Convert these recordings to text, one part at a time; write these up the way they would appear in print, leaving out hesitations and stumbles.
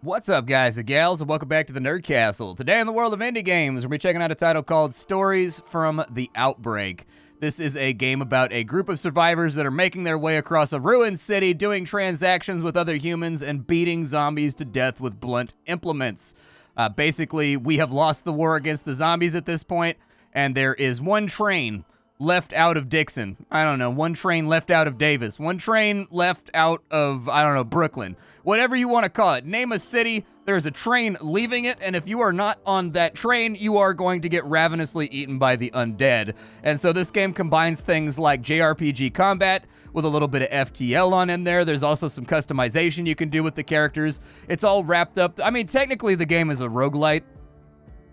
What's up, guys and gals, and welcome back to the Nerd Castle. Today in the world of indie games, we're going to be checking out a title called Stories From the Outbreak. This is a game about a group of survivors that are making their way across a ruined city, doing transactions with other humans, and beating zombies to death with blunt implements. Basically, we have lost the war against the zombies at this point, and there is one train left out of Dixon. I don't know, one train left out of Davis. One train left out of, I don't know, Brooklyn. Whatever you want to call it. Name a city, there's a train leaving it, and if you are not on that train, you are going to get ravenously eaten by the undead. And so this game combines things like JRPG combat with a little bit of FTL on in there. There's also some customization you can do with the characters. It's all wrapped up. I mean, technically the game is a roguelite,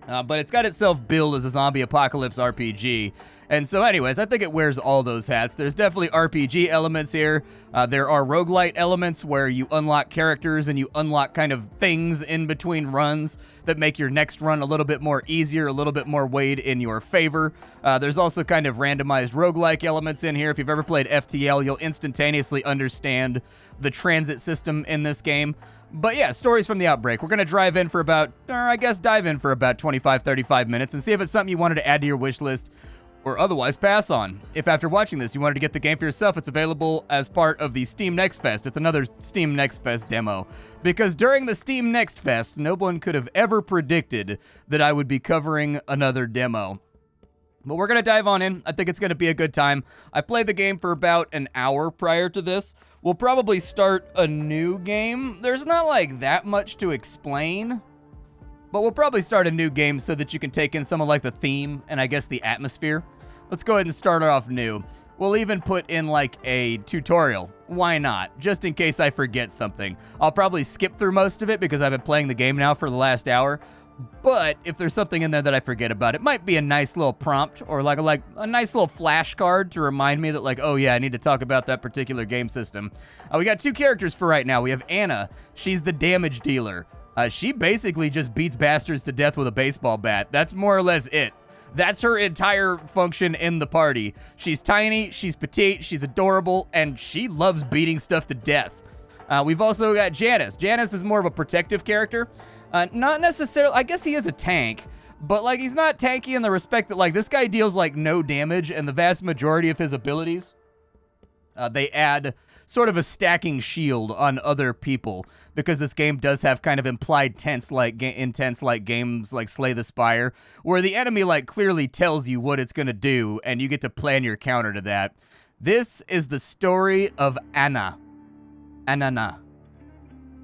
but it's got itself billed as a zombie apocalypse RPG. And so anyways, I think it wears all those hats. There's definitely RPG elements here. There are roguelite elements where you unlock characters and you unlock kind of things in between runs that make your next run a little bit more easier, a little bit more weighed in your favor. There's also kind of randomized roguelike elements in here. If you've ever played FTL, you'll instantaneously understand the transit system in this game. But yeah, Stories from the Outbreak. We're going to dive in for about 25, 35 minutes and see if it's something you wanted to add to your wish list or otherwise pass on. If after watching this you wanted to get the game for yourself, it's available as part of the Steam Next Fest. It's another Steam Next Fest demo. Because during the Steam Next Fest, no one could have ever predicted that I would be covering another demo. But we're going to dive on in. I think it's going to be a good time. I played the game for about an hour prior to this. We'll probably start a new game. There's not like that much to explain, but we'll probably start a new game so that you can take in some of like the theme and I guess the atmosphere. Let's go ahead and start it off new. We'll even put in like a tutorial. Why not? Just in case I forget something. I'll probably skip through most of it because I've been playing the game now for the last hour. But if there's something in there that I forget about, it might be a nice little prompt or like a nice little flashcard to remind me that like, oh yeah, I need to talk about that particular game system. We got two characters for right now. We have Anna. She's the damage dealer. She basically just beats bastards to death with a baseball bat. That's more or less it. That's her entire function in the party. She's tiny, she's petite, she's adorable, and she loves beating stuff to death. We've also got Janice. Janice is more of a protective character. Not necessarily, I guess he is a tank, but like he's not tanky in the respect that like this guy deals like no damage, and the vast majority of his abilities, they add sort of a stacking shield on other people, because this game does have kind of implied intense like games like Slay the Spire, where the enemy like clearly tells you what it's going to do, and you get to plan your counter to that. This is the story of Anna. Anana.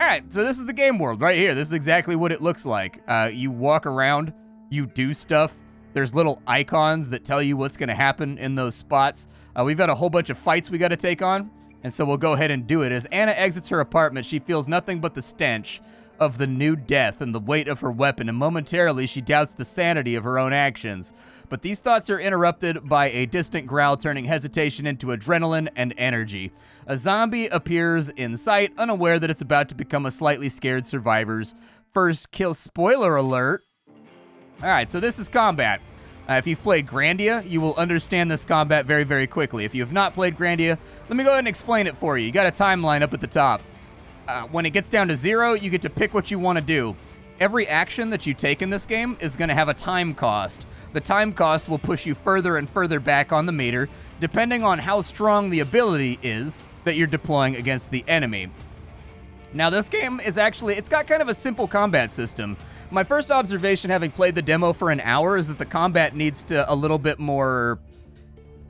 Alright, so this is the game world right here. This is exactly what it looks like. You walk around, you do stuff. There's little icons that tell you what's going to happen in those spots. We've got a whole bunch of fights we got to take on, and so we'll go ahead and do it. As Anna exits her apartment, she feels nothing but the stench of the new death and the weight of her weapon, and momentarily she doubts the sanity of her own actions. But these thoughts are interrupted by a distant growl, turning hesitation into adrenaline and energy. A zombie appears in sight, unaware that it's about to become a slightly scared survivor's first kill. Spoiler alert. Alright, so this is combat. If you've played Grandia, you will understand this combat very, very quickly. If you have not played Grandia, let me go ahead and explain it for you. You got a timeline up at the top. When it gets down to 0, you get to pick what you want to do. Every action that you take in this game is going to have a time cost. The time cost will push you further and further back on the meter, depending on how strong the ability is that you're deploying against the enemy. Now, this game is actually, it's got kind of a simple combat system. My first observation, having played the demo for an hour, is that the combat needs to a little bit more...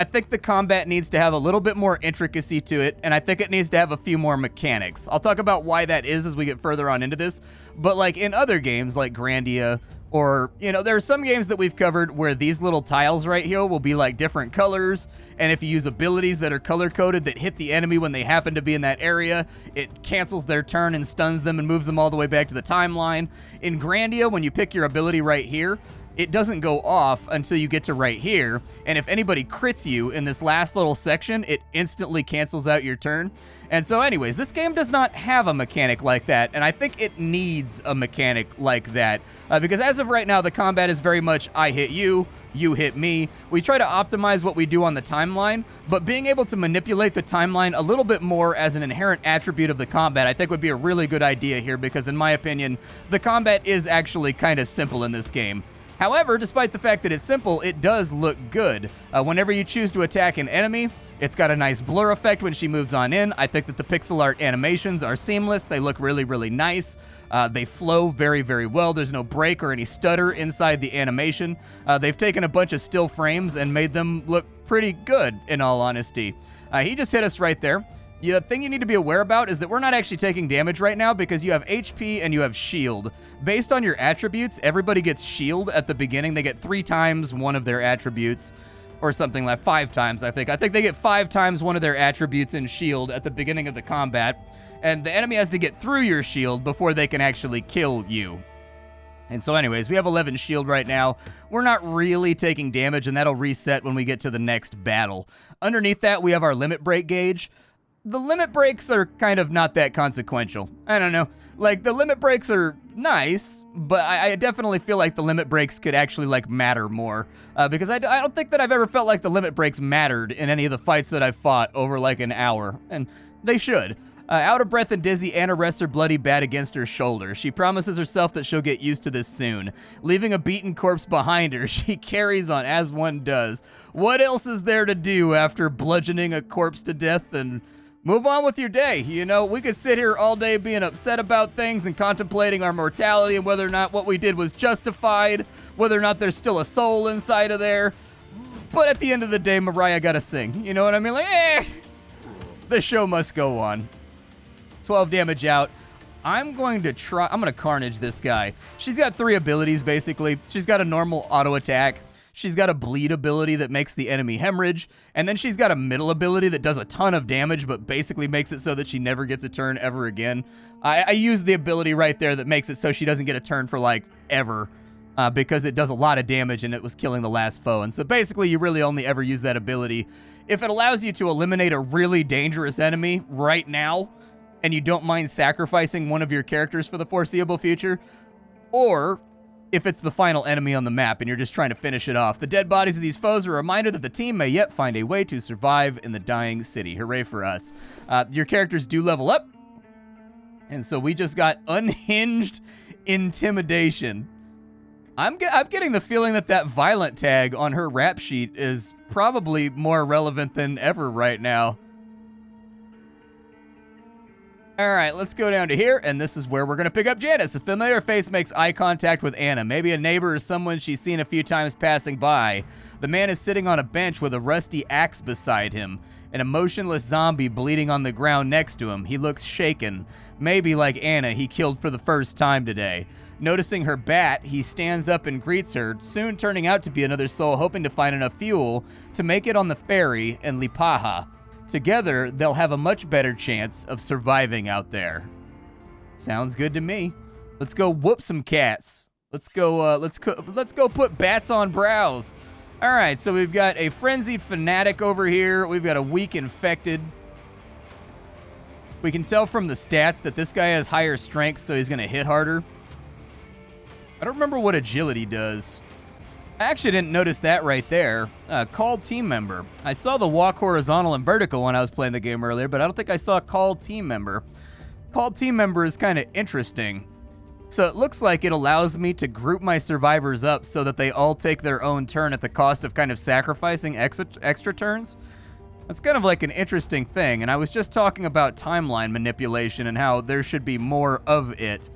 I think the combat needs to have a little bit more intricacy to it, and I think it needs to have a few more mechanics. I'll talk about why that is as we get further on into this, but like in other games like Grandia, or, you know, there are some games that we've covered where these little tiles right here will be like different colors, and if you use abilities that are color-coded that hit the enemy when they happen to be in that area, it cancels their turn and stuns them and moves them all the way back to the timeline. In Grandia, when you pick your ability right here, it doesn't go off until you get to right here, and if anybody crits you in this last little section, it instantly cancels out your turn. And so anyways, this game does not have a mechanic like that, and I think it needs a mechanic like that, because as of right now, the combat is very much, I hit you, you hit me. We try to optimize what we do on the timeline, but being able to manipulate the timeline a little bit more as an inherent attribute of the combat, I think would be a really good idea here, because in my opinion, the combat is actually kind of simple in this game. However, despite the fact that it's simple, it does look good. Whenever you choose to attack an enemy, it's got a nice blur effect when she moves on in. I think that the pixel art animations are seamless. They look really, really nice. They flow very, very well. There's no break or any stutter inside the animation. They've taken a bunch of still frames and made them look pretty good, in all honesty. He just hit us right there. The thing you need to be aware about is that we're not actually taking damage right now because you have HP and you have shield. Based on your attributes, everybody gets shield at the beginning. They get 3 times one of their attributes, or something like 5 times, I think. I think they get 5 times one of their attributes in shield at the beginning of the combat, and the enemy has to get through your shield before they can actually kill you. And so anyways, we have 11 shield right now. We're not really taking damage, and that'll reset when we get to the next battle. Underneath that, we have our limit break gauge. The limit breaks are kind of not that consequential. I don't know. Like, the limit breaks are nice, but I definitely feel like the limit breaks could actually, like, matter more. Because I don't think that I've ever felt like the limit breaks mattered in any of the fights that I've fought over, like, an hour. And they should. Out of breath and dizzy, Anna rests her bloody bat against her shoulder. She promises herself that she'll get used to this soon. Leaving a beaten corpse behind her, she carries on as one does. What else is there to do after bludgeoning a corpse to death and move on with your day? You know, we could sit here all day being upset about things and contemplating our mortality and whether or not what we did was justified, whether or not there's still a soul inside of there. But at the end of the day, Mariah gotta sing. You know what I mean? Like, the show must go on. 12 damage out. I'm going to carnage this guy. She's got 3 abilities, basically. She's got a normal auto attack. She's got a bleed ability that makes the enemy hemorrhage, and then she's got a middle ability that does a ton of damage, but basically makes it so that she never gets a turn ever again. I use the ability right there that makes it so she doesn't get a turn for, like, ever, because it does a lot of damage and it was killing the last foe. And so basically you really only ever use that ability if it allows you to eliminate a really dangerous enemy right now, and you don't mind sacrificing one of your characters for the foreseeable future, or if it's the final enemy on the map and you're just trying to finish it off. The dead bodies of these foes are a reminder that the team may yet find a way to survive in the dying city. Hooray for us. Your characters do level up, and so we just got unhinged intimidation. I'm getting the feeling that that violent tag on her rap sheet is probably more relevant than ever right now. All right, let's go down to here, and this is where we're going to pick up Janice. A familiar face makes eye contact with Anna, maybe a neighbor or someone she's seen a few times passing by. The man is sitting on a bench with a rusty axe beside him, and a motionless zombie bleeding on the ground next to him. He looks shaken. Maybe like Anna, he killed for the first time today. Noticing her bat, he stands up and greets her, soon turning out to be another soul hoping to find enough fuel to make it on the ferry in Lipaha. Together, they'll have a much better chance of surviving out there. Sounds good to me. Let's go whoop some cats. Let's go put bats on brows. All right, so we've got a frenzied fanatic over here. We've got a weak infected. We can tell from the stats that this guy has higher strength, so he's going to hit harder. I don't remember what agility does. I actually didn't notice that right there. Call team member. I saw the walk horizontal and vertical when I was playing the game earlier, but I don't think I saw call team member. Call team member is kind of interesting. So it looks like it allows me to group my survivors up so that they all take their own turn at the cost of kind of sacrificing extra turns. That's kind of like an interesting thing, and I was just talking about timeline manipulation and how there should be more of it.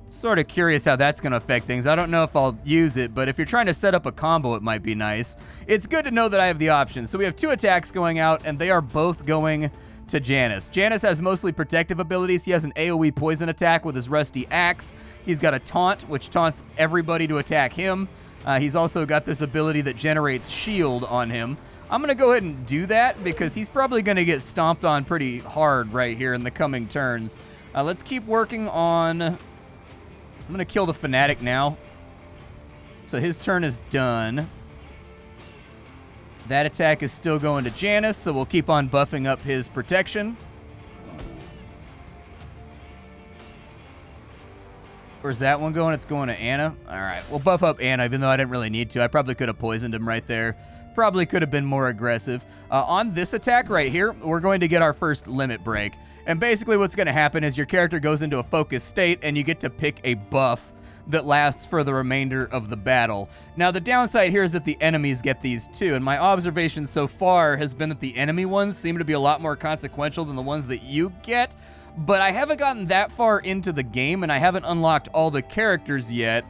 Sort of curious how that's going to affect things. I don't know if I'll use it, but if you're trying to set up a combo, it might be nice. It's good to know that I have the option. So we have 2 attacks going out, and they are both going to Janice. Janice has mostly protective abilities. He has an AoE poison attack with his rusty axe. He's got a taunt, which taunts everybody to attack him. He's also got this ability that generates shield on him. I'm going to go ahead and do that because he's probably going to get stomped on pretty hard right here in the coming turns. Let's keep working on... I'm going to kill the fanatic now. So his turn is done. That attack is still going to Janice, so we'll keep on buffing up his protection. Where's that one going? It's going to Anna. All right, we'll buff up Anna, even though I didn't really need to. I probably could have poisoned him right there. Probably could have been more aggressive. On this attack right here, we're going to get our first limit break. And basically what's going to happen is your character goes into a focused state, and you get to pick a buff that lasts for the remainder of the battle. Now, the downside here is that the enemies get these too, and my observation so far has been that the enemy ones seem to be a lot more consequential than the ones that you get. But I haven't gotten that far into the game, and I haven't unlocked all the characters yet.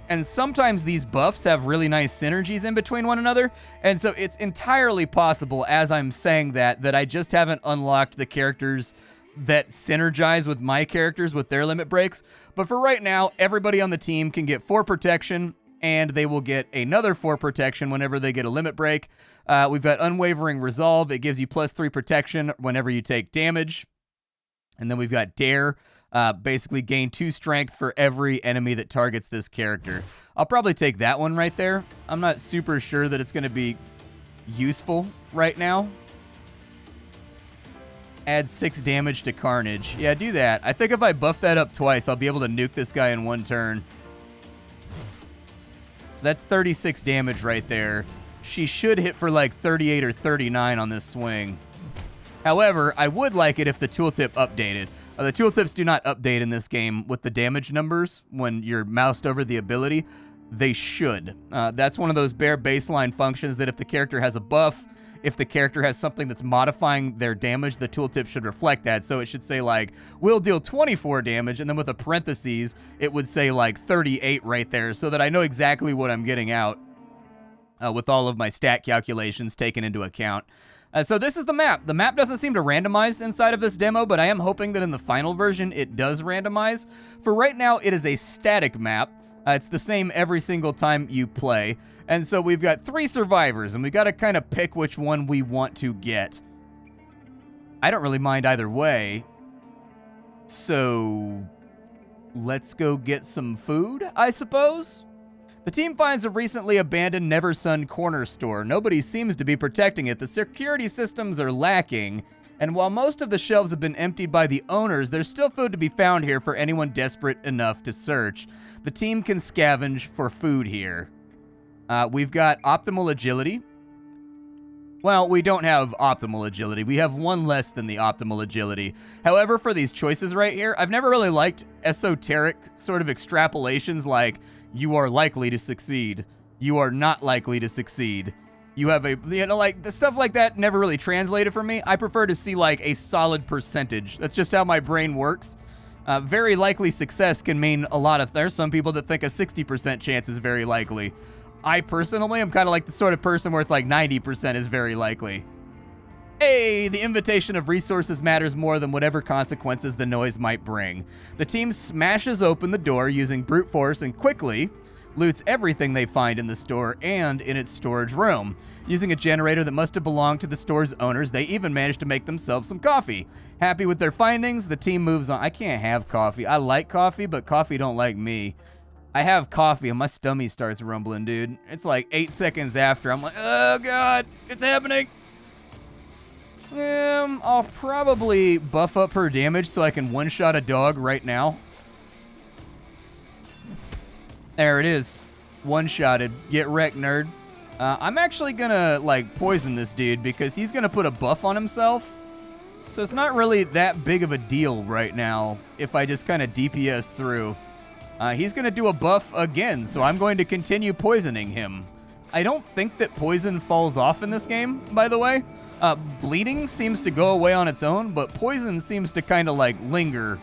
And sometimes these buffs have really nice synergies in between one another. And so it's entirely possible, as I'm saying that I just haven't unlocked the characters that synergize with my characters with their limit breaks. But for right now, everybody on the team can get 4 protection, and they will get another 4 protection whenever they get a limit break. We've got Unwavering Resolve. It gives you +3 protection whenever you take damage. And then we've got Dare, basically gain 2 strength for every enemy that targets this character. I'll probably take that one right there. I'm not super sure that it's going to be useful right now. Add 6 damage to Carnage. Yeah, do that. I think if I buff that up twice, I'll be able to nuke this guy in 1 turn. So that's 36 damage right there. She should hit for like 38 or 39 on this swing. However, I would like it if the tooltip updated. The tooltips do not update in this game with the damage numbers when you're moused over the ability. They should. That's one of those bare baseline functions that if the character has a buff, if the character has something that's modifying their damage, the tooltip should reflect that. So it should say like, we'll deal 24 damage, and then with a parentheses, it would say like 38 right there, so that I know exactly what I'm getting out with all of my stat calculations taken into account. So this is the map. The map doesn't seem to randomize inside of this demo, but I am hoping that in the final version it does randomize. For right now, it is a static map. It's the same every single time you play. And so we've got 3 survivors, and we got to kind of pick which one we want to get. I don't really mind either way. So let's go get some food, I suppose. The team finds a recently abandoned Neversun corner store. Nobody seems to be protecting it. The security systems are lacking, and while most of the shelves have been emptied by the owners, there's still food to be found here for anyone desperate enough to search. The team can scavenge for food here. We've got optimal agility. Well, we don't have optimal agility. We have 1 less than the optimal agility. However, for these choices right here, I've never really liked esoteric sort of extrapolations like, you are likely to succeed. You are not likely to succeed. You have a, like, the stuff like that never really translated for me. I prefer to see, like, a solid percentage. That's just how my brain works. Very likely success can mean a lot of, there's some people that think a 60% chance is very likely. I personally am kind of like the sort of person where it's like 90% is very likely. Hey, the invitation of resources matters more than whatever consequences the noise might bring. The team smashes open the door using brute force and quickly loots everything they find in the store and in its storage room. Using a generator that must have belonged to the store's owners, they even managed to make themselves some coffee. Happy with their findings, the team moves on. I can't have coffee. I like coffee, but coffee don't like me. I have coffee and my stomach starts rumbling, dude. It's like 8 seconds after. I'm like, oh God, it's happening. I'll probably buff up her damage so I can one-shot a dog right now. There it is. One-shotted. Get wrecked, nerd. I'm actually gonna, like, poison this dude because he's gonna put a buff on himself. So it's not really that big of a deal right now if I just kind of DPS through. He's gonna do a buff again, so I'm going to continue poisoning him. I don't think that poison falls off in this game, by the way. Bleeding seems to go away on its own, but poison seems to kind of like linger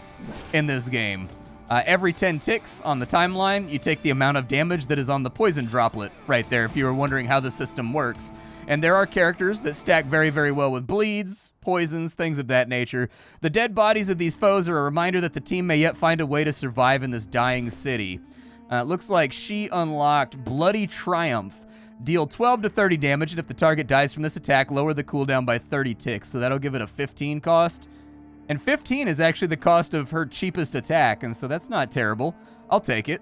in this game. Every 10 ticks on the timeline, you take the amount of damage that is on the poison droplet right there, if you were wondering how the system works. And there are characters that stack very, very well with bleeds, poisons, things of that nature. The dead bodies of these foes are a reminder that the team may yet find a way to survive in this dying city. Looks like she unlocked Bloody Triumph. Deal 12 to 30 damage, and if the target dies from this attack, lower the cooldown by 30 ticks, so that'll give it a 15 cost. And 15 is actually the cost of her cheapest attack, and so that's not terrible. I'll take it.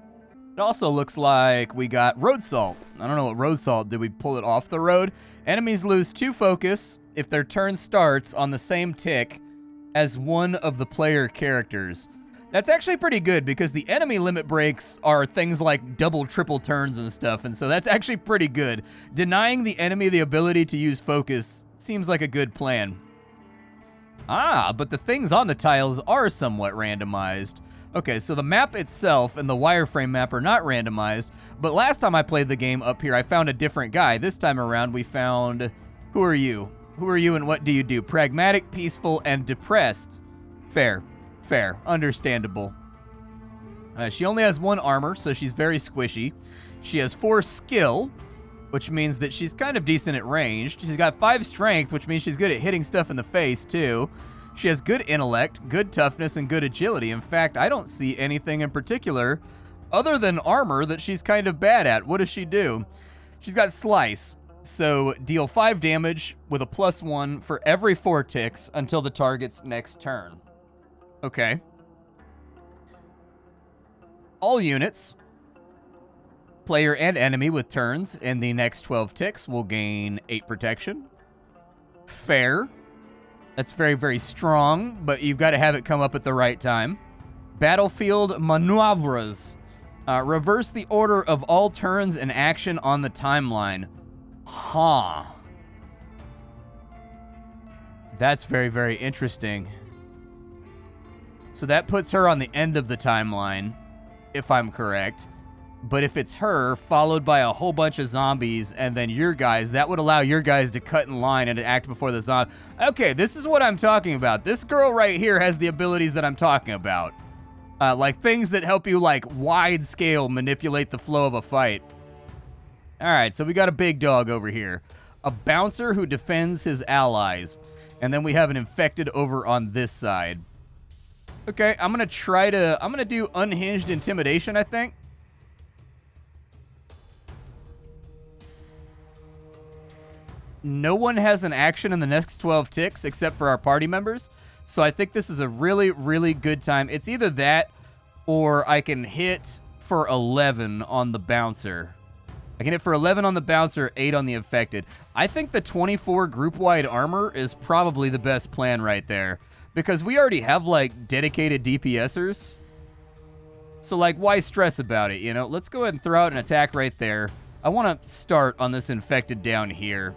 It also looks like we got Road Salt. I don't know what Road Salt, did we pull it off the road? Enemies lose 2 focus if their turn starts on the same tick as one of the player characters. That's actually pretty good because the enemy limit breaks are things like double, triple turns and stuff, and so that's actually pretty good. Denying the enemy the ability to use focus seems like a good plan. Ah, but the things on the tiles are somewhat randomized. Okay, so the map itself and the wireframe map are not randomized, but last time I played the game up here, I found a different guy. This time around, we found... Who are you? Who are you and what do you do? Pragmatic, peaceful, and depressed. Fair. Fair. Understandable. She only has 1 armor, so she's very squishy. She has 4 skill, which means that she's kind of decent at range. She's got 5 strength, which means she's good at hitting stuff in the face, too. She has good intellect, good toughness, and good agility. In fact, I don't see anything in particular other than armor that she's kind of bad at. What does she do? She's got slice, so deal 5 damage with a +1 for every 4 ticks until the target's next turn. Okay. All units, player and enemy with turns in the next 12 ticks will gain 8 protection. Fair. That's very, very strong, but you've got to have it come up at the right time. Battlefield maneuvers. Reverse the order of all turns and action on the timeline. Huh. That's very, very interesting. So that puts her on the end of the timeline, if I'm correct. But if it's her, followed by a whole bunch of zombies, and then your guys, that would allow your guys to cut in line and to act before the zombie. Okay, this is what I'm talking about. This girl right here has the abilities that I'm talking about. Like things that help you, like, wide scale manipulate the flow of a fight. Alright, so we got a big dog over here. A bouncer who defends his allies. And then we have an infected over on this side. Okay, I'm gonna do unhinged intimidation, I think. No one has an action in the next 12 ticks except for our party members. So I think this is a really, really good time. It's either that or I can hit for 11 on the bouncer. I can hit for 11 on the bouncer, 8 on the infected. I think the 24 group-wide armor is probably the best plan right there. Because we already have, like, dedicated DPSers. So, like, why stress about it, you know? Let's go ahead and throw out an attack right there. I want to start on this infected down here.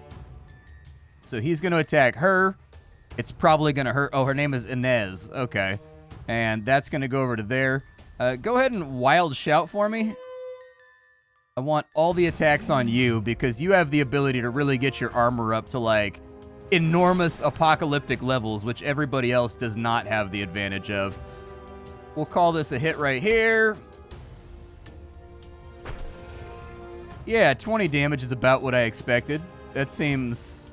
So he's going to attack her. It's probably going to hurt. Oh, her name is Inez. Okay. And that's going to go over to there. Go ahead and wild shout for me. I want all the attacks on you because you have the ability to really get your armor up to, like, enormous apocalyptic levels, which everybody else does not have the advantage of. We'll call this a hit right here. Yeah, 20 damage is about what I expected. That seems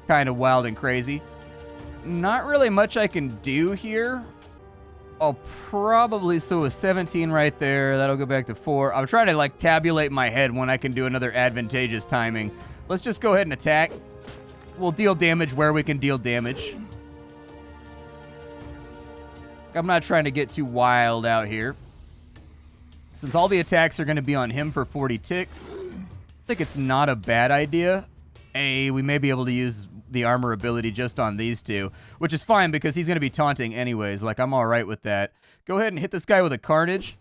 kind of wild and crazy. Not really much I can do here. I'll probably, so a 17 right there. That'll go back to 4. I'm trying to, like, tabulate my head when I can do another advantageous timing. Let's just go ahead and attack. We'll deal damage where we can deal damage. I'm not trying to get too wild out here. Since all the attacks are going to be on him for 40 ticks, I think it's not a bad idea. We may be able to use the armor ability just on these two, which is fine because he's going to be taunting anyways. Like, I'm all right with that. Go ahead and hit this guy with a carnage.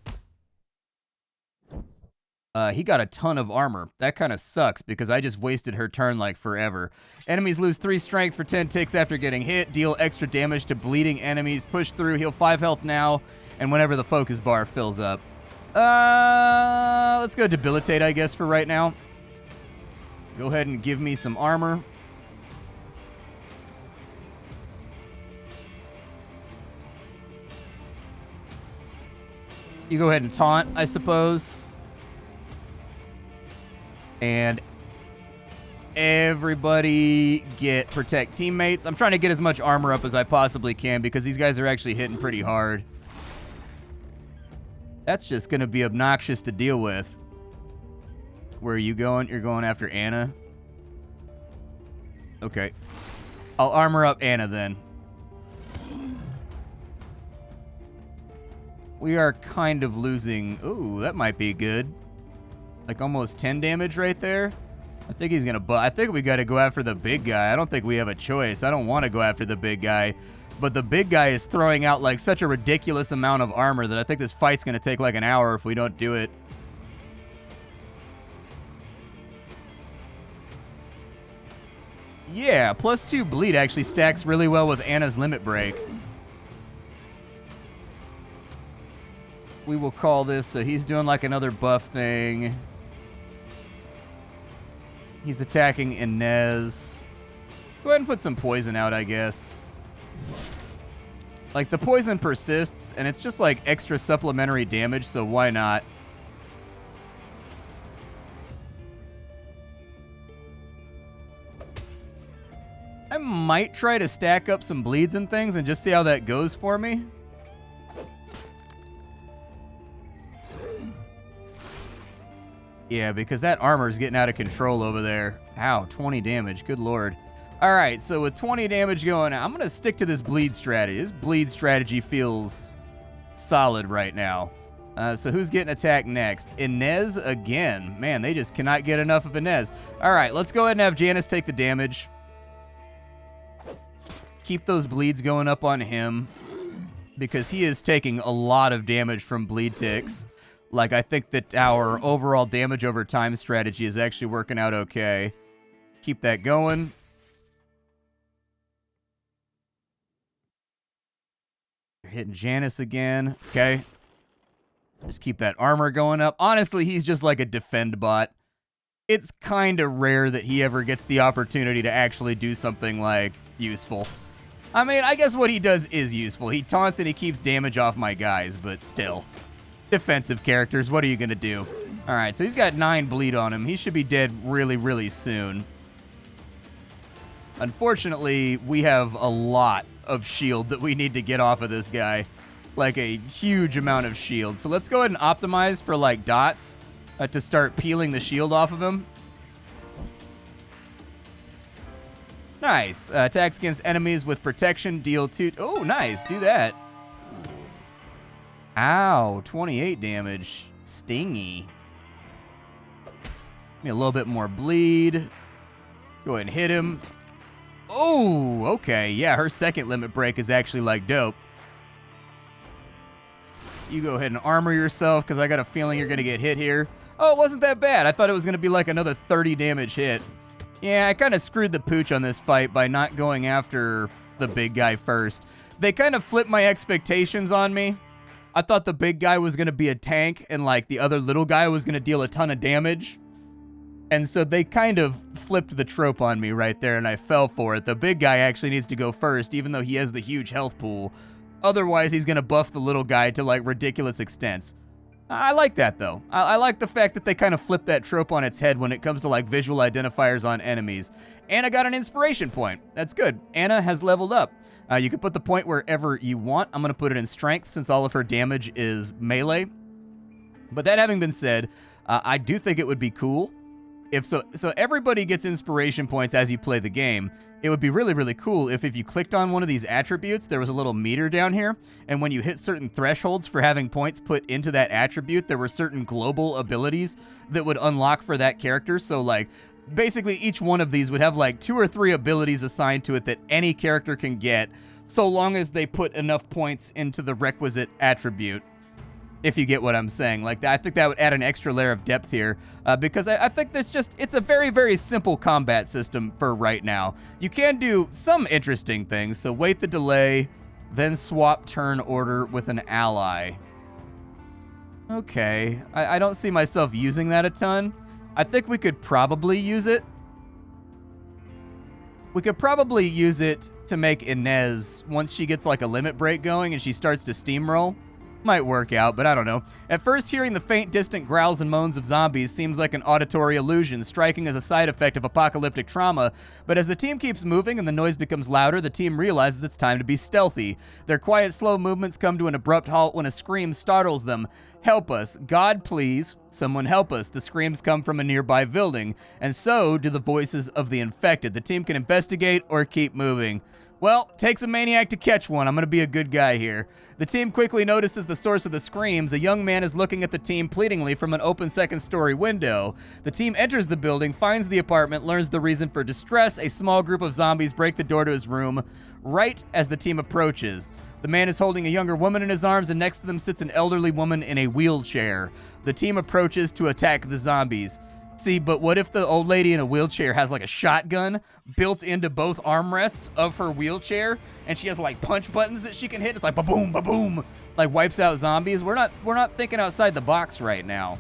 He got a ton of armor. That kind of sucks because I just wasted her turn like forever. Enemies lose 3 strength for 10 ticks after getting hit. Deal extra damage to bleeding enemies. Push through. Heal 5 health now. And whenever the focus bar fills up. Let's go debilitate, I guess, for right now. Go ahead and give me some armor. You go ahead and taunt, I suppose. And everybody get protect teammates. I'm trying to get as much armor up as I possibly can because these guys are actually hitting pretty hard. That's just going to be obnoxious to deal with. Where are you going? You're going after Anna? Okay. I'll armor up Anna then. We are kind of losing... Ooh, that might be good. Like almost 10 damage right there. I think he's going to... I think we got to go after the big guy. I don't think we have a choice. I don't want to go after the big guy. But the big guy is throwing out like such a ridiculous amount of armor that I think this fight's going to take like an hour if we don't do it. Yeah, +2 bleed actually stacks really well with Anna's limit break. We will call this, so he's doing like another buff thing. He's attacking Inez. Go ahead and put some poison out, I guess. Like, the poison persists, and it's just like extra supplementary damage, so why not? I might try to stack up some bleeds and things and just see how that goes for me. Yeah, because that armor is getting out of control over there. Ow, 20 damage. Good lord. All right, so with 20 damage going, I'm going to stick to this bleed strategy. This bleed strategy feels solid right now. So who's getting attacked next? Inez again. Man, they just cannot get enough of Inez. All right, let's go ahead and have Janice take the damage. Keep those bleeds going up on him because he is taking a lot of damage from bleed ticks. Like, I think that our overall damage over time strategy is actually working out okay. Keep that going. Hitting Janice again. Okay. Just keep that armor going up. Honestly, he's just like a defend bot. It's kind of rare that he ever gets the opportunity to actually do something, like, useful. I mean, I guess what he does is useful. He taunts and he keeps damage off my guys, but still. Defensive characters, what are you going to do? All right, so he's got 9 bleed on him. He should be dead really, really soon. Unfortunately, we have a lot of shield that we need to get off of this guy. Like a huge amount of shield. So let's go ahead and optimize for like dots to start peeling the shield off of him. Nice. Attacks against enemies with protection, deal 2. Oh, nice. Do that. Ow, 28 damage. Stingy. Give me a little bit more bleed. Go ahead and hit him. Oh, okay. Yeah, her second limit break is actually, like, dope. You go ahead and armor yourself, because I got a feeling you're going to get hit here. Oh, it wasn't that bad. I thought it was going to be, like, another 30 damage hit. Yeah, I kind of screwed the pooch on this fight by not going after the big guy first. They kind of flipped my expectations on me. I thought the big guy was going to be a tank, and, like, the other little guy was going to deal a ton of damage. And so they kind of flipped the trope on me right there, and I fell for it. The big guy actually needs to go first, even though he has the huge health pool. Otherwise, he's going to buff the little guy to, like, ridiculous extents. I like that, though. I like the fact that they kind of flipped that trope on its head when it comes to, like, visual identifiers on enemies. Anna got an inspiration point. That's good. Anna has leveled up. You can put the point wherever you want. I'm going to put it in strength since all of her damage is melee. But that having been said, I do think it would be cool if so everybody gets inspiration points as you play the game. It would be really, really cool if you clicked on one of these attributes, there was a little meter down here, and when you hit certain thresholds for having points put into that attribute, there were certain global abilities that would unlock for that character. So, like, basically each one of these would have, like, 2 or 3 abilities assigned to it that any character can get, so long as they put enough points into the requisite attribute. If you get what I'm saying. Like, I think that would add an extra layer of depth here, because I think it's a very, very simple combat system for right now. You can do some interesting things, so wait the delay, then swap turn order with an ally. Okay, I don't see myself using that a ton. I think we could probably use it. We could probably use it to make Inez, once she gets like a limit break going and she starts to steamroll, might work out, but I don't know. At first, hearing the faint, distant growls and moans of zombies seems like an auditory illusion, striking as a side effect of apocalyptic trauma, but as the team keeps moving and the noise becomes louder, the team realizes it's time to be stealthy. Their quiet, slow movements come to an abrupt halt when a scream startles them. Help us. God, please. Someone help us. The screams come from a nearby building, and so do the voices of the infected. The team can investigate or keep moving. Well, takes a maniac to catch one. I'm going to be a good guy here. The team quickly notices the source of the screams. A young man is looking at the team pleadingly from an open second-story window. The team enters the building, finds the apartment, learns the reason for distress. A small group of zombies break the door to his room right as the team approaches. The man is holding a younger woman in his arms, and next to them sits an elderly woman in a wheelchair. The team approaches to attack the zombies. See, but what if the old lady in a wheelchair has like a shotgun built into both armrests of her wheelchair, and she has like punch buttons that she can hit? It's like ba-boom, ba-boom, like wipes out zombies. We're not thinking outside the box right now.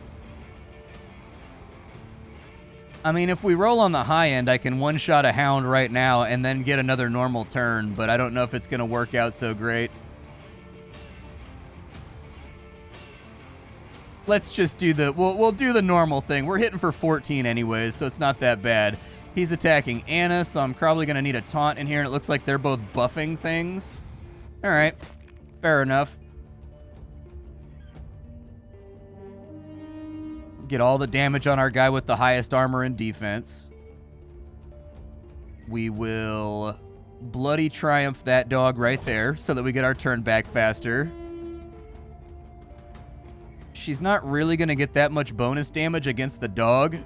I mean, if we roll on the high end, I can one-shot a hound right now and then get another normal turn, but I don't know if it's gonna work out so great. Let's just do the, we'll do the normal thing. We're hitting for 14 anyways, so it's not that bad. He's attacking Anna, so I'm probably going to need a taunt in here, and it looks like they're both buffing things. All right, fair enough. Get all the damage on our guy with the highest armor and defense. We will bloody triumph that dog right there so that we get our turn back faster. She's not really going to get that much bonus damage against the dog.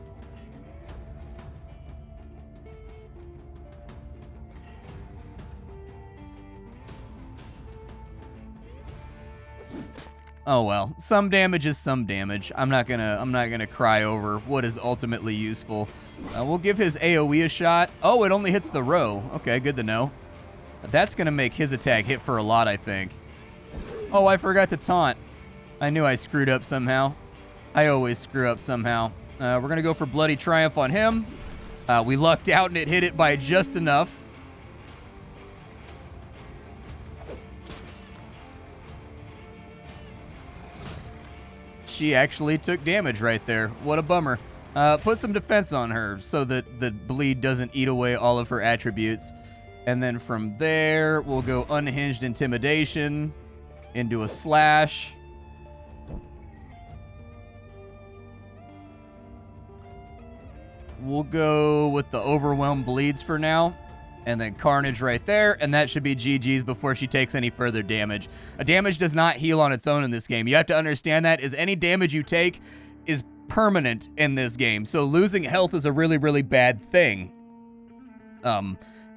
Oh well, some damage is some damage. I'm not gonna cry over what is ultimately useful. We'll give his AoE a shot. Oh, it only hits the row. Okay, good to know. That's gonna make his attack hit for a lot, I think. Oh, I forgot to taunt. I knew I screwed up somehow. I always screw up somehow. We're going to go for Bloody Triumph on him. We lucked out and it hit it by just enough. She actually took damage right there. What a bummer. Put some defense on her so that the bleed doesn't eat away all of her attributes. And then from there, we'll go Unhinged Intimidation into a slash. We'll go with the Overwhelm Bleeds for now, and then Carnage right there, and that should be GG's before she takes any further damage. A damage does not heal on its own in this game. You have to understand that, is any damage you take is permanent in this game, so losing health is a really, really bad thing.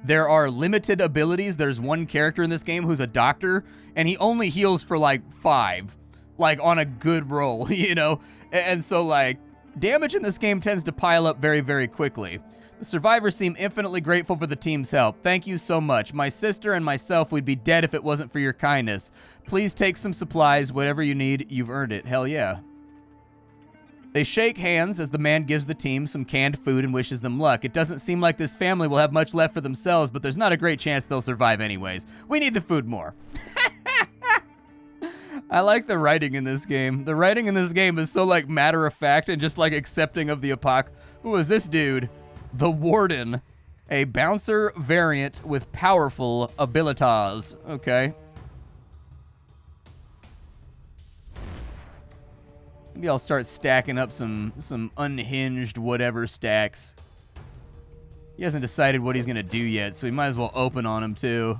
There are limited abilities. There's one character in this game who's a doctor, and he only heals for like 5, like on a good roll, you know? And so like, damage in this game tends to pile up very, very quickly. The survivors seem infinitely grateful for the team's help. Thank you so much. My sister and myself would be dead if it wasn't for your kindness. Please take some supplies, whatever you need. You've earned it. Hell yeah. They shake hands as the man gives the team some canned food and wishes them luck. It doesn't seem like this family will have much left for themselves, but there's not a great chance they'll survive anyways. We need the food more. I like the writing in this game. The writing in this game is so, like, matter-of-fact and just, like, accepting of the apoc. Who is this dude? The Warden. A bouncer variant with powerful abilities. Okay. Maybe I'll start stacking up some unhinged whatever stacks. He hasn't decided what he's going to do yet, so we might as well open on him, too.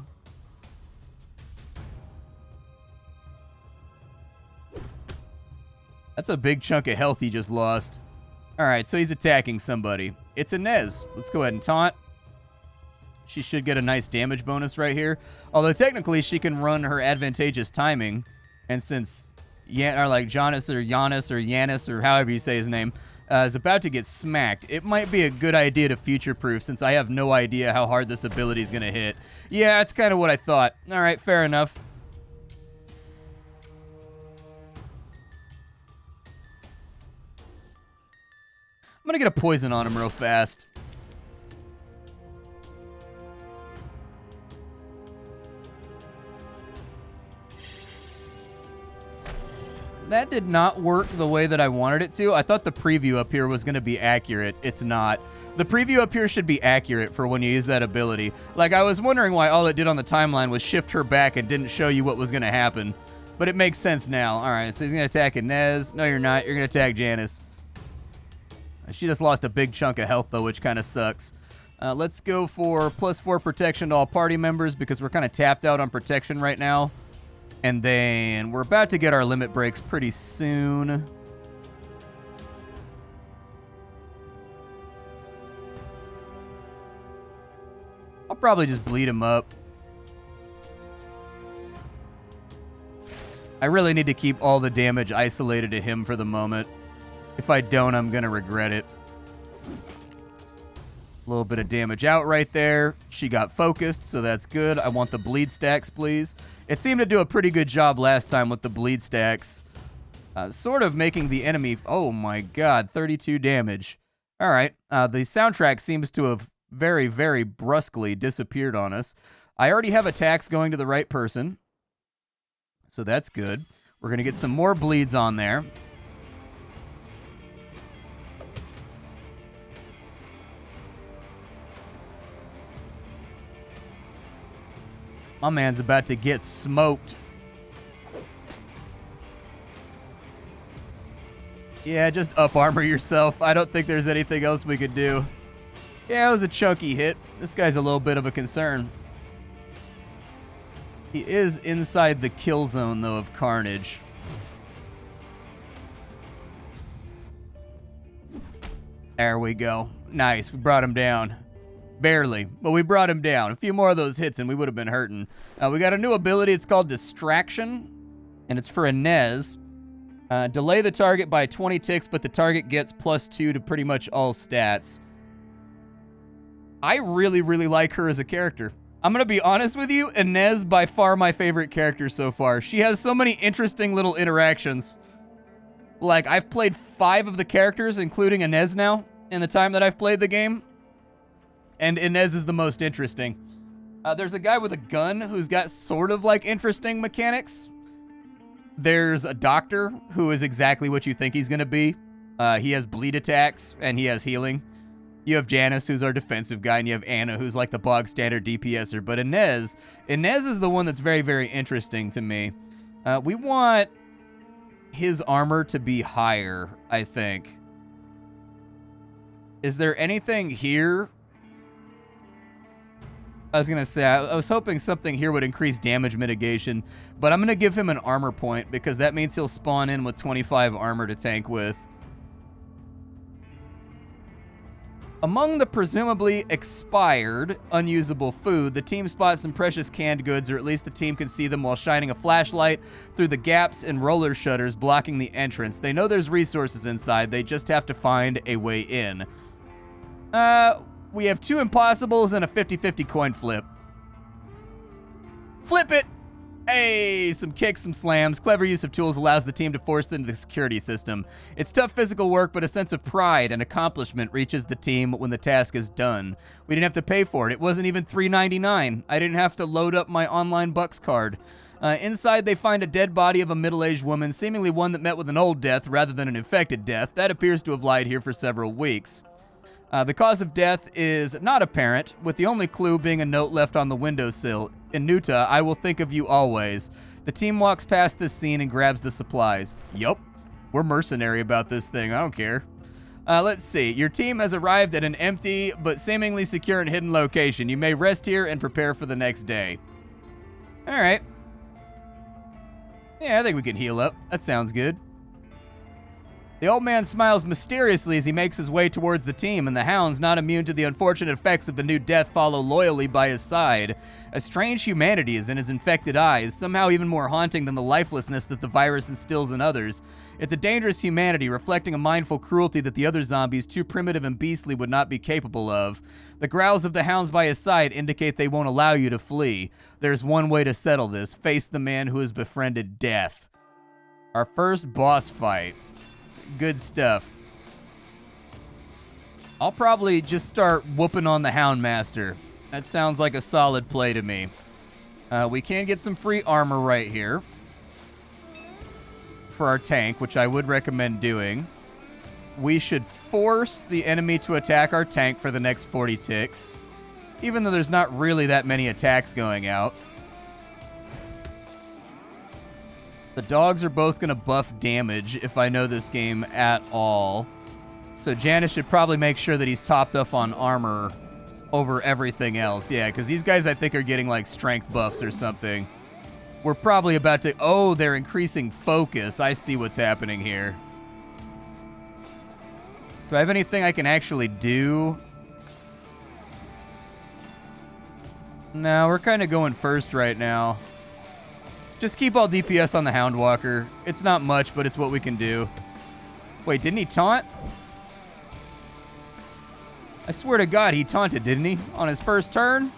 That's a big chunk of health he just lost. All right, so he's attacking somebody. It's Inez. Let's go ahead and taunt. She should get a nice damage bonus right here. Although technically she can run her advantageous timing. And since Giannis or Yanis or however you say his name is about to get smacked, it might be a good idea to future-proof since I have no idea how hard this ability is going to hit. Yeah, that's kind of what I thought. All right, fair enough. I'm going to get a poison on him real fast. That did not work the way that I wanted it to. I thought the preview up here was going to be accurate. It's not. The preview up here should be accurate for when you use that ability. Like, I was wondering why all it did on the timeline was shift her back and didn't show you what was going to happen. But it makes sense now. All right, so he's going to attack Inez. No, you're not. You're going to attack Janice. She just lost a big chunk of health, though, which kind of sucks. Let's go for +4 protection to all party members because we're kind of tapped out on protection right now. And then we're about to get our limit breaks pretty soon. I'll probably just bleed him up. I really need to keep all the damage isolated to him for the moment. If I don't, I'm going to regret it. A little bit of damage out right there. She got focused, so that's good. I want the bleed stacks, please. It seemed to do a pretty good job last time with the bleed stacks. Sort of making the enemy... Oh my god, 32 damage. All right. The soundtrack seems to have very, very brusquely disappeared on us. I already have attacks going to the right person. So that's good. We're going to get some more bleeds on there. My man's about to get smoked. Yeah, just up armor yourself. I don't think there's anything else we could do. Yeah, it was a chunky hit. This guy's a little bit of a concern. He is inside the kill zone, though, of Carnage. There we go. Nice. We brought him down. Barely, but we brought him down. A few more of those hits and we would have been hurting. We got a new ability. It's called Distraction, and it's for Inez. Delay the target by 20 ticks, but the target gets +2 to pretty much all stats. I really, really like her as a character. I'm going to be honest with you, Inez, by far my favorite character so far. She has so many interesting little interactions. Like, I've played 5 of the characters, including Inez now, in the time that I've played the game. And Inez is the most interesting. There's a guy with a gun who's got sort of, like, interesting mechanics. There's a doctor who is exactly what you think he's going to be. He has bleed attacks, and he has healing. You have Janice, who's our defensive guy, and you have Anna, who's like the bog standard DPSer. But Inez is the one that's very, very interesting to me. We want his armor to be higher, I think. Is there anything here? I was going to say, I was hoping something here would increase damage mitigation, but I'm going to give him an armor point because that means he'll spawn in with 25 armor to tank with. Among the presumably expired, unusable food, the team spots some precious canned goods, or at least the team can see them while shining a flashlight through the gaps and roller shutters blocking the entrance. They know there's resources inside, they just have to find a way in. We have 2 impossibles and a 50-50 coin flip. Flip it! Hey, some kicks, some slams. Clever use of tools allows the team to force into the security system. It's tough physical work, but a sense of pride and accomplishment reaches the team when the task is done. We didn't have to pay for it. It wasn't even $3.99. I didn't have to load up my online Bucks card. Inside, they find a dead body of a middle-aged woman, seemingly one that met with an old death rather than an infected death. That appears to have lied here for several weeks. The cause of death is not apparent, with the only clue being a note left on the windowsill. Inuta, I will think of you always. The team walks past this scene and grabs the supplies. Yup, we're mercenary about this thing. I don't care. Let's see. Your team has arrived at an empty but seemingly secure and hidden location. You may rest here and prepare for the next day. All right. Yeah, I think we can heal up. That sounds good. The old man smiles mysteriously as he makes his way towards the team, and the hounds, not immune to the unfortunate effects of the new death, follow loyally by his side. A strange humanity is in his infected eyes, somehow even more haunting than the lifelessness that the virus instills in others. It's a dangerous humanity, reflecting a mindful cruelty that the other zombies, too primitive and beastly, would not be capable of. The growls of the hounds by his side indicate they won't allow you to flee. There's one way to settle this: face the man who has befriended death. Our first boss fight. Good stuff. I'll probably just start whooping on the Houndmaster. That sounds like a solid play to me. We can get some free armor right here for our tank, which I would recommend doing. We should force the enemy to attack our tank for the next 40 ticks, even though there's not really that many attacks going out. The dogs are both going to buff damage if I know this game at all. So Janice should probably make sure that he's topped up on armor over everything else. Yeah, because these guys, I think, are getting, like, strength buffs or something. We're probably about to... Oh, they're increasing focus. I see what's happening here. Do I have anything I can actually do? No, we're kind of going first right now. Just keep all DPS on the Houndwalker. It's not much, but it's what we can do. Wait, didn't he taunt? I swear to God, he taunted, didn't he? On his first turn?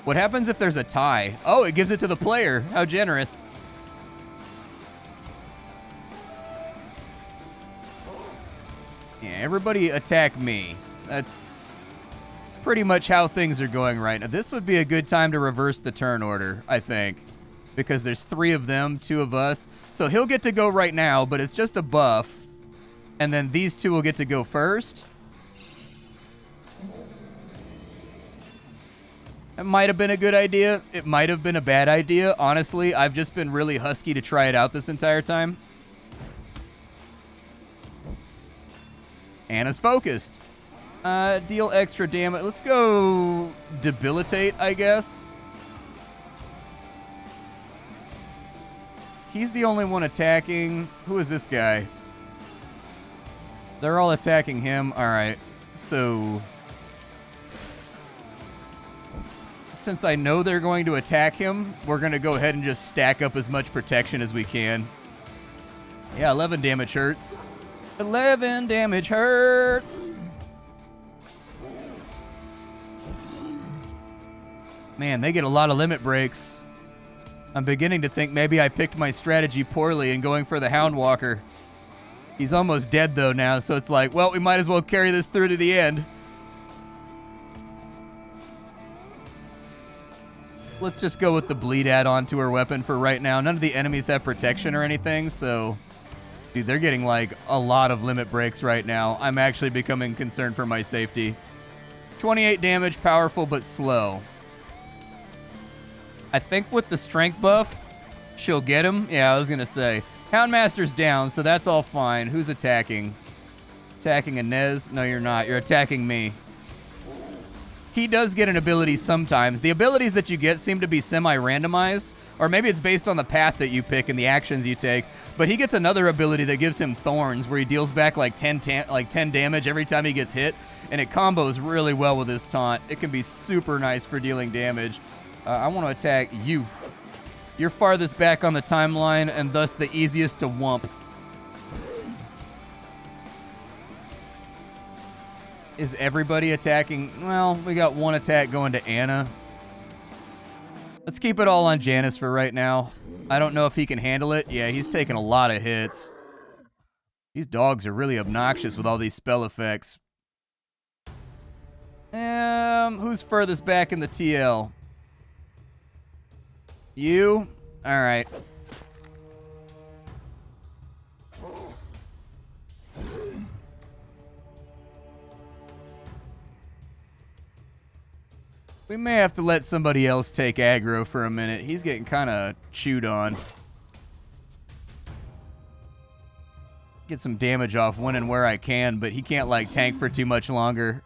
What happens if there's a tie? Oh, it gives it to the player. How generous. Yeah, everybody attack me. That's pretty much how things are going right now. This would be a good time to reverse the turn order, I think. Because there's 3 of them, 2 of us. So he'll get to go right now, but it's just a buff. And then these 2 will get to go first. It might have been a good idea. It might have been a bad idea. Honestly, I've just been really husky to try it out this entire time. Anna's focused. Deal extra damage. Let's go debilitate, I guess. He's the only one attacking. Who is this guy? They're all attacking him. All right. So... since I know they're going to attack him, we're going to go ahead and just stack up as much protection as we can. Yeah, 11 damage hurts. 11 damage hurts. Man, they get a lot of limit breaks. I'm beginning to think maybe I picked my strategy poorly in going for the Houndwalker. He's almost dead, though, now, so it's like, well, we might as well carry this through to the end. Let's just go with the bleed add-on to her weapon for right now. None of the enemies have protection or anything, so... dude, they're getting, like, a lot of limit breaks right now. I'm actually becoming concerned for my safety. 28 damage, powerful but slow. I think with the strength buff, she'll get him. Yeah, I was going to say. Houndmaster's down, so that's all fine. Who's attacking? Attacking Inez? No, you're not. You're attacking me. He does get an ability sometimes. The abilities that you get seem to be semi-randomized, or maybe it's based on the path that you pick and the actions you take. But he gets another ability that gives him Thorns, where he deals back like 10 damage every time he gets hit, and it combos really well with his taunt. It can be super nice for dealing damage. I want to attack you. You're farthest back on the timeline, and thus the easiest to wump. Is everybody attacking? Well, we got one attack going to Anna. Let's keep it all on Janice for right now. I don't know if he can handle it. Yeah, he's taking a lot of hits. These dogs are really obnoxious with all these spell effects. Who's furthest back in the TL? You? All right. We may have to let somebody else take aggro for a minute. He's getting kind of chewed on. Get some damage off when and where I can, but he can't, like, tank for too much longer.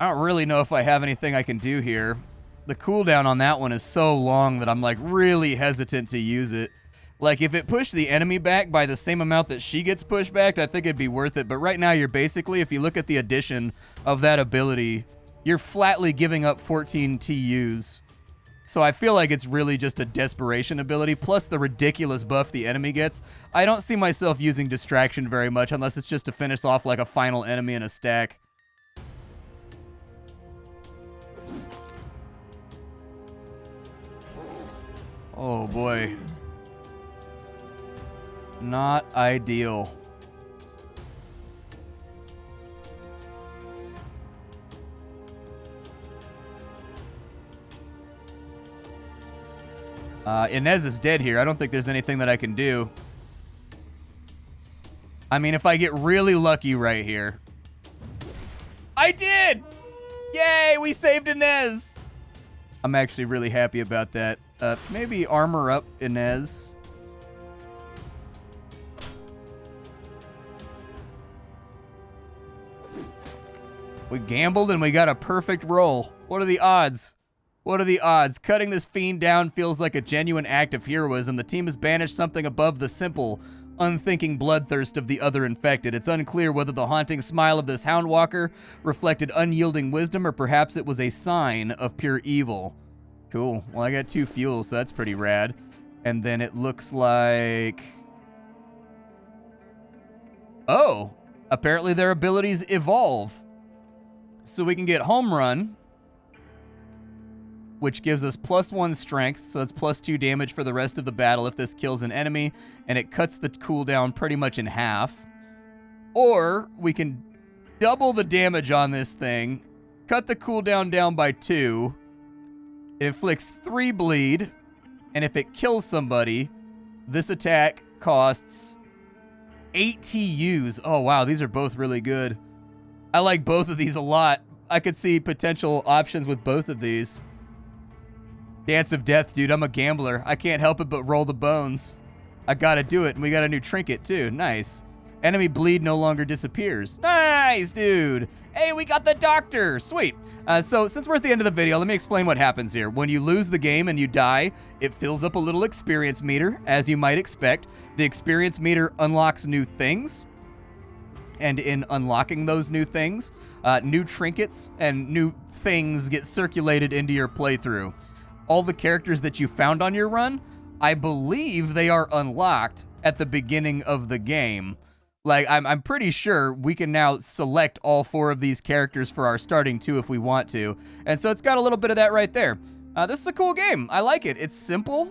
I don't really know if I have anything I can do here. The cooldown on that one is so long that I'm, like, really hesitant to use it. Like, if it pushed the enemy back by the same amount that she gets pushed back, I think it'd be worth it. But right now, you're basically, if you look at the addition of that ability, you're flatly giving up 14 TUs. So I feel like it's really just a desperation ability, plus the ridiculous buff the enemy gets. I don't see myself using Distraction very much, unless it's just to finish off, like, a final enemy in a stack. Oh, boy. Not ideal. Inez is dead here. I don't think there's anything that I can do. I mean, if I get really lucky right here. I did! Yay, we saved Inez! I'm actually really happy about that. Maybe armor up Inez. We gambled and we got a perfect roll. What are the odds? What are the odds? Cutting this fiend down feels like a genuine act of heroism. The team has banished something above the simple, unthinking bloodthirst of the other infected. It's unclear whether the haunting smile of this Houndwalker reflected unyielding wisdom or perhaps it was a sign of pure evil. Cool. Well, I got 2 fuels, so that's pretty rad. And then it looks like... Oh! Apparently their abilities evolve. So we can get Home Run, which gives us +1 strength, so that's +2 damage for the rest of the battle if this kills an enemy, and it cuts the cooldown pretty much in half. Or we can double the damage on this thing, cut the cooldown down by 2, it inflicts 3 bleed, and if it kills somebody, this attack costs 8 TUs. Oh wow, these are both really good. I like both of these a lot. I could see potential options with both of these. Dance of Death, dude. I'm a gambler. I can't help it but roll the bones. I gotta do it, and we got a new trinket, too. Nice. Enemy bleed no longer disappears. Nice, dude. Hey, we got the doctor. Sweet. So, since we're at the end of the video, let me explain what happens here. When you lose the game and you die, it fills up a little experience meter, as you might expect. The experience meter unlocks new things. And in unlocking those new things, new trinkets and new things get circulated into your playthrough. All the characters that you found on your run, I believe they are unlocked at the beginning of the game. Like, I'm pretty sure we can now select all 4 of these characters for our starting 2 if we want to. And so it's got a little bit of that right there. This is a cool game. I like it. It's simple,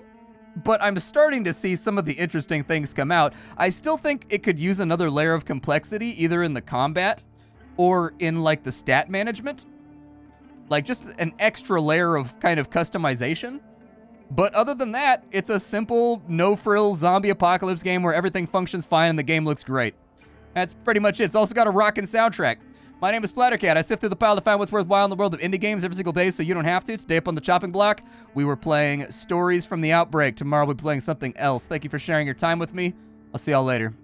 but I'm starting to see some of the interesting things come out. I still think it could use another layer of complexity, either in the combat or in, like, the stat management. Like, just an extra layer of kind of customization. But other than that, it's a simple, no-frills zombie apocalypse game where everything functions fine and the game looks great. That's pretty much it. It's also got a rockin' soundtrack. My name is Splattercat. I sift through the pile to find what's worthwhile in the world of indie games every single day so you don't have to. Today up on the chopping block, we were playing Stories from the Outbreak. Tomorrow we'll be playing something else. Thank you for sharing your time with me. I'll see y'all later.